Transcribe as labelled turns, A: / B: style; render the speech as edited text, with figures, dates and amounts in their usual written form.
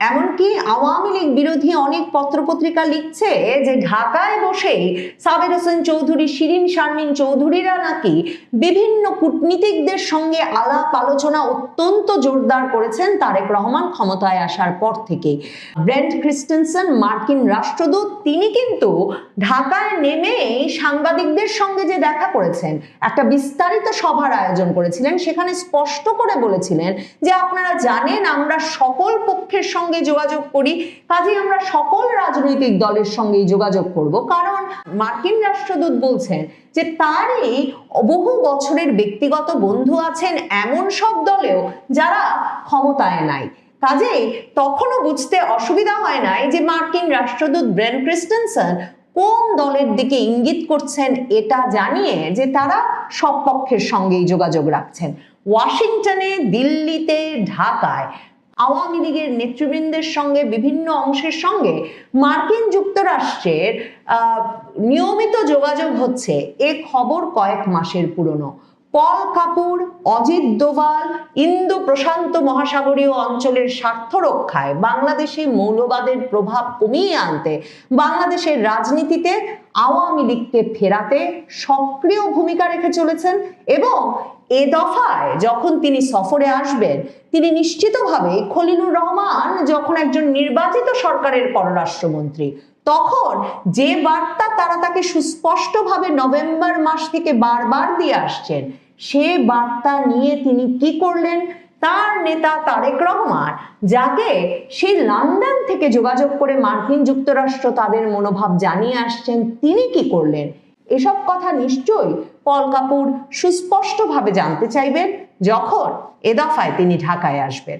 A: এমনকি আওয়ামী লীগ বিরোধী অনেক পত্রপত্রিকা লিখছে যে ঢাকায় বসেই সাবের হোসেন চৌধুরী, শিরিন শারমিন চৌধুরীরা নাকি বিভিন্ন কূটনীতিকদের সঙ্গে আলাপ আলোচনা অত্যন্ত জোরদার করেছেন তারেক রহমান ক্ষমতায় আসার পর থেকে। ব্রেন্ট ক্রিস্টেনসেন, মার্কিন রাষ্ট্রদূত, তিনি কিন্তু ঢাকায় নেমে সাংবাদিকদের সঙ্গে যে দেখা করেছেন, একটা বিস্তারিত সভার আয়োজন করেছিলেন, সেখানে স্পষ্ট করে বলেছিলেন যে আপনারা জানেন আমরা সকল পক্ষের সঙ্গে যোগাযোগ করি, কাজেই আমরা সকল রাজনৈতিক দলের সঙ্গে যোগাযোগ করব। কারণ মার্কিন রাষ্ট্রদূত বলছেন যে তারই বহু বছরের ব্যক্তিগত বন্ধু আছেন এমন সব দলেও যারা ক্ষমতায় নাই। কাজেই তখনও বুঝতে অসুবিধা হয় নাই যে মার্কিন রাষ্ট্রদূত ব্রেন্ট ক্রিস্টেনসেন কোন দলের দিকে ইঙ্গিত করছেন, এটা জানিয়ে যে তারা সব পক্ষের সঙ্গেই যোগাযোগ রাখছেন। ওয়াশিংটনে, দিল্লিতে, ঢাকায় আওয়ামী লীগের নেতৃবৃন্দের সঙ্গে, বিভিন্ন অংশের সঙ্গে মার্কিন যুক্তরাষ্ট্রের নিয়মিত যোগাযোগ হচ্ছে, এ খবর কয়েক মাসের পুরনো। পল কাপুর, অজিত দোভাল ইন্দো প্রশান্ত মহাসাগরীয় অঞ্চলের স্বার্থ রক্ষায়, বাংলাদেশে মৌলবাদের প্রভাব কমিয়ে আনতে, বাংলাদেশের রাজনীতিতে আওয়ামী লীগকে ফেরাতে সক্রিয় ভূমিকা রেখে চলেছেন। এবং এ দফায় যখন তিনি সফরে আসবেন, তিনি নিশ্চিতভাবে খলিলুর রহমান যখন একজন নির্বাচিত সরকারের পররাষ্ট্রমন্ত্রী, তখন যে বার্তা তারা তাকে সুস্পষ্টভাবে নভেম্বর মাস থেকে বারবার দিয়ে আসছেন, সে বার্তা নিয়ে তিনি কি করলেন, তার নেতা তারেক রহমান, যাকে সেই লন্ডন থেকে যোগাযোগ করে মার্কিন যুক্তরাষ্ট্র তাদের মনোভাব জানিয়ে আসছেন, তিনি কি করলেন, এসব কথা নিশ্চয়ই পল কাপুর সুস্পষ্টভাবে জানতে চাইবেন যখন এ দফায় তিনি ঢাকায় আসবেন।